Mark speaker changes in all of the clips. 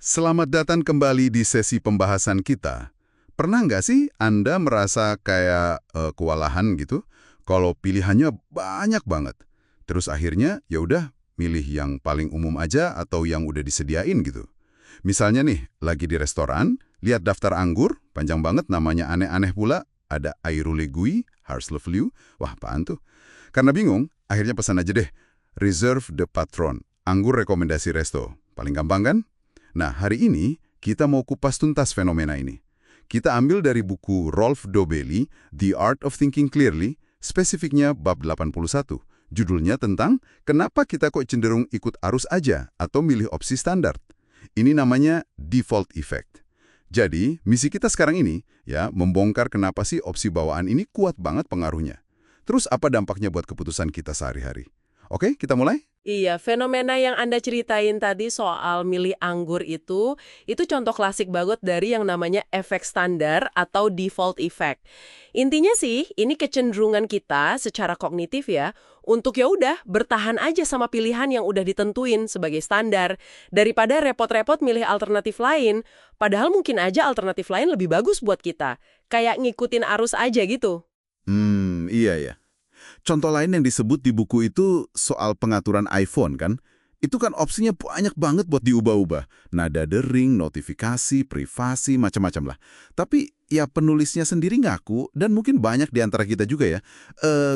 Speaker 1: Selamat datang kembali di sesi pembahasan kita. Pernah nggak sih Anda merasa kayak kewalahan gitu? Kalau pilihannya banyak banget. Terus akhirnya ya udah milih yang paling umum aja atau yang udah disediain gitu. Misalnya nih, lagi di restoran, lihat daftar anggur, panjang banget namanya aneh-aneh pula, ada Airule Gui, Harzlevleu, wah apaan tuh? Karena bingung, akhirnya pesan aja deh, Reserve de Patron, anggur rekomendasi resto. Paling gampang kan? Nah, hari ini kita mau kupas tuntas fenomena ini. Kita ambil dari buku Rolf Dobelli, The Art of Thinking Clearly, spesifiknya bab 81. Judulnya tentang kenapa kita kok cenderung ikut arus aja atau milih opsi standar. Ini namanya default effect. Jadi, misi kita sekarang ini ya membongkar kenapa sih opsi bawaan ini kuat banget pengaruhnya. Terus apa dampaknya buat keputusan kita sehari-hari? Oke, kita mulai?
Speaker 2: Iya, fenomena yang Anda ceritain tadi soal milih anggur itu contoh klasik banget dari yang namanya efek standar atau default effect. Intinya sih, ini kecenderungan kita secara kognitif ya, untuk ya udah bertahan aja sama pilihan yang udah ditentuin sebagai standar, daripada repot-repot milih alternatif lain, padahal mungkin aja alternatif lain lebih bagus buat kita. Kayak ngikutin arus aja gitu.
Speaker 1: Iya ya. Contoh lain yang disebut di buku itu soal pengaturan iPhone kan? Itu kan opsinya banyak banget buat diubah-ubah. Nada dering, notifikasi, privasi, macam-macam lah. Tapi ya penulisnya sendiri ngaku, dan mungkin banyak di antara kita juga ya,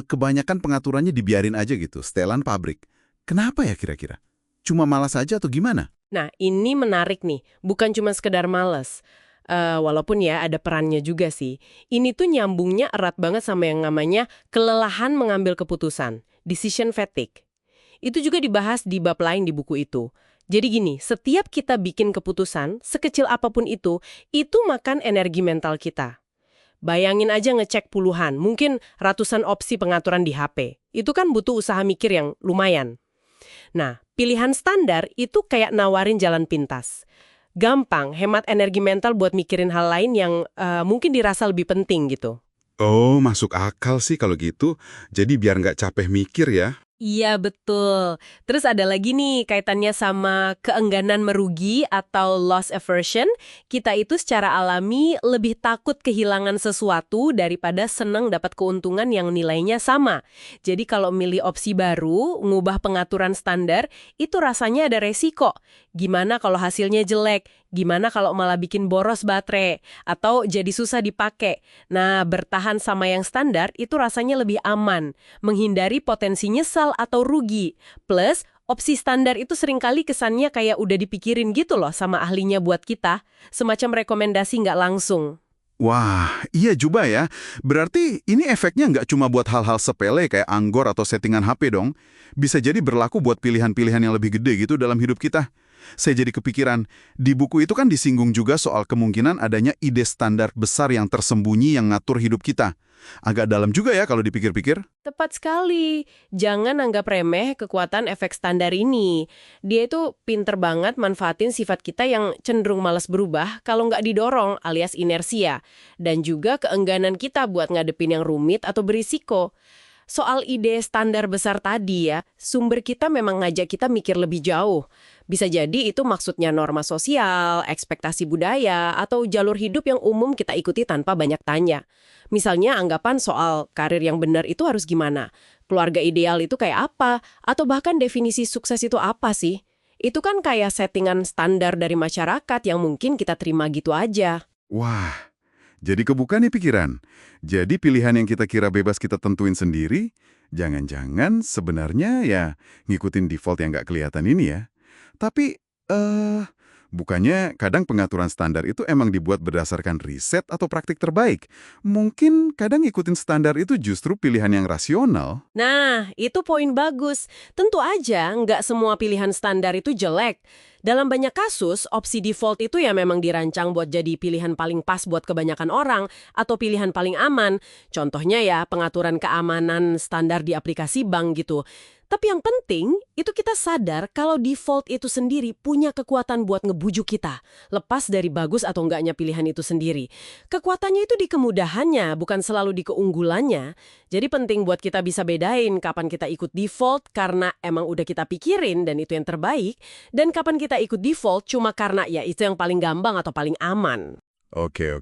Speaker 1: kebanyakan pengaturannya dibiarin aja gitu, setelan pabrik. Kenapa ya kira-kira? Cuma malas aja atau gimana?
Speaker 2: Nah, ini menarik nih, bukan cuma sekedar males. Walaupun ya ada perannya juga sih. Ini tuh nyambungnya erat banget sama yang namanya kelelahan mengambil keputusan, decision fatigue. Itu juga dibahas di bab lain di buku itu. Jadi gini, setiap kita bikin keputusan, sekecil apapun itu makan energi mental kita. Bayangin aja ngecek puluhan, mungkin ratusan opsi pengaturan di HP. Itu kan butuh usaha mikir yang lumayan. Nah, pilihan standar itu kayak nawarin jalan pintas. Gampang, hemat energi mental buat mikirin hal lain yang mungkin dirasa lebih penting gitu.
Speaker 1: Oh, masuk akal sih kalau gitu. Jadi biar nggak capek mikir ya.
Speaker 2: Iya, betul. Terus ada lagi nih kaitannya sama keengganan merugi atau loss aversion. Kita itu secara alami lebih takut kehilangan sesuatu daripada senang dapat keuntungan yang nilainya sama. Jadi kalau milih opsi baru, ngubah pengaturan standar, itu rasanya ada resiko. Gimana kalau hasilnya jelek? Gimana kalau malah bikin boros baterai? Atau jadi susah dipakai? Nah, bertahan sama yang standar itu rasanya lebih aman, menghindari potensi nyesal atau rugi. Plus, opsi standar itu seringkali kesannya kayak udah dipikirin gitu loh sama ahlinya buat kita, semacam rekomendasi nggak langsung.
Speaker 1: Wah, iya juga ya. Berarti ini efeknya nggak cuma buat hal-hal sepele kayak anggur atau settingan HP dong. Bisa jadi berlaku buat pilihan-pilihan yang lebih gede gitu dalam hidup kita. Saya jadi kepikiran, di buku itu kan disinggung juga soal kemungkinan adanya ide standar besar yang tersembunyi yang ngatur hidup kita. Agak dalam juga ya kalau dipikir-pikir.
Speaker 2: Tepat sekali. Jangan anggap remeh kekuatan efek standar ini. Dia itu pinter banget manfaatin sifat kita yang cenderung malas berubah kalau nggak didorong alias inersia. Dan juga keengganan kita buat ngadepin yang rumit atau berisiko. Soal ide standar besar tadi ya, sumber kita memang ngajak kita mikir lebih jauh. Bisa jadi itu maksudnya norma sosial, ekspektasi budaya, atau jalur hidup yang umum kita ikuti tanpa banyak tanya. Misalnya anggapan soal karir yang benar itu harus gimana, keluarga ideal itu kayak apa, atau bahkan definisi sukses itu apa sih? Itu kan kayak settingan standar dari masyarakat yang mungkin kita terima gitu aja.
Speaker 1: Wah, jadi kebuka nih pikiran. Jadi pilihan yang kita kira bebas kita tentuin sendiri, jangan-jangan sebenarnya ya ngikutin default yang nggak kelihatan ini ya. Tapi, bukannya kadang pengaturan standar itu emang dibuat berdasarkan riset atau praktik terbaik. Mungkin kadang ngikutin standar itu justru pilihan yang rasional.
Speaker 2: Nah, itu poin bagus. Tentu aja nggak semua pilihan standar itu jelek. Dalam banyak kasus, opsi default itu ya memang dirancang buat jadi pilihan paling pas buat kebanyakan orang atau pilihan paling aman. Contohnya ya pengaturan keamanan standar di aplikasi bank gitu. Tapi yang penting, itu kita sadar kalau default itu sendiri punya kekuatan buat ngebujuk kita, lepas dari bagus atau enggaknya pilihan itu sendiri. Kekuatannya itu di kemudahannya, bukan selalu di keunggulannya. Jadi penting buat kita bisa bedain kapan kita ikut default karena emang udah kita pikirin dan itu yang terbaik, dan kapan kita kita ikut default cuma karena ya itu yang paling gampang atau paling aman.
Speaker 1: Oke.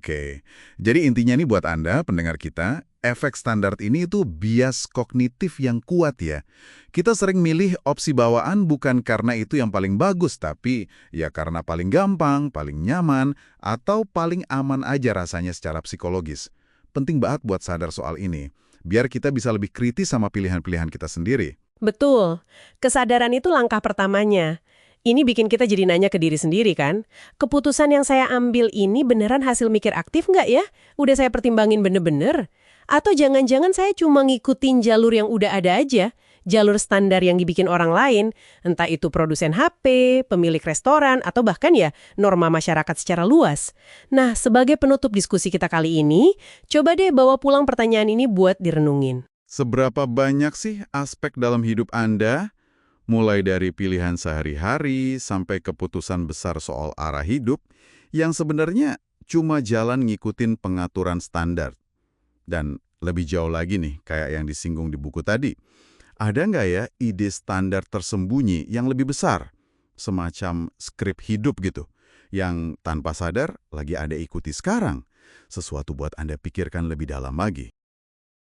Speaker 1: Jadi intinya nih buat Anda, pendengar kita, efek standar ini itu bias kognitif yang kuat ya. Kita sering milih opsi bawaan bukan karena itu yang paling bagus, tapi ya karena paling gampang, paling nyaman, atau paling aman aja rasanya secara psikologis. Penting banget buat sadar soal ini, biar kita bisa lebih kritis sama pilihan-pilihan kita sendiri.
Speaker 2: Betul. Kesadaran itu langkah pertamanya. Ini bikin kita jadi nanya ke diri sendiri kan? Keputusan yang saya ambil ini beneran hasil mikir aktif nggak ya? Udah saya pertimbangin bener-bener? Atau jangan-jangan saya cuma ngikutin jalur yang udah ada aja? Jalur standar yang dibikin orang lain? Entah itu produsen HP, pemilik restoran, atau bahkan ya norma masyarakat secara luas. Nah, sebagai penutup diskusi kita kali ini, coba deh bawa pulang pertanyaan ini buat direnungin.
Speaker 1: Seberapa banyak sih aspek dalam hidup Anda, mulai dari pilihan sehari-hari sampai keputusan besar soal arah hidup, yang sebenarnya cuma jalan ngikutin pengaturan standar? Dan lebih jauh lagi nih, kayak yang disinggung di buku tadi, ada nggak ya ide standar tersembunyi yang lebih besar? Semacam skrip hidup gitu, yang tanpa sadar lagi Anda ikuti sekarang. Sesuatu buat Anda pikirkan lebih dalam lagi.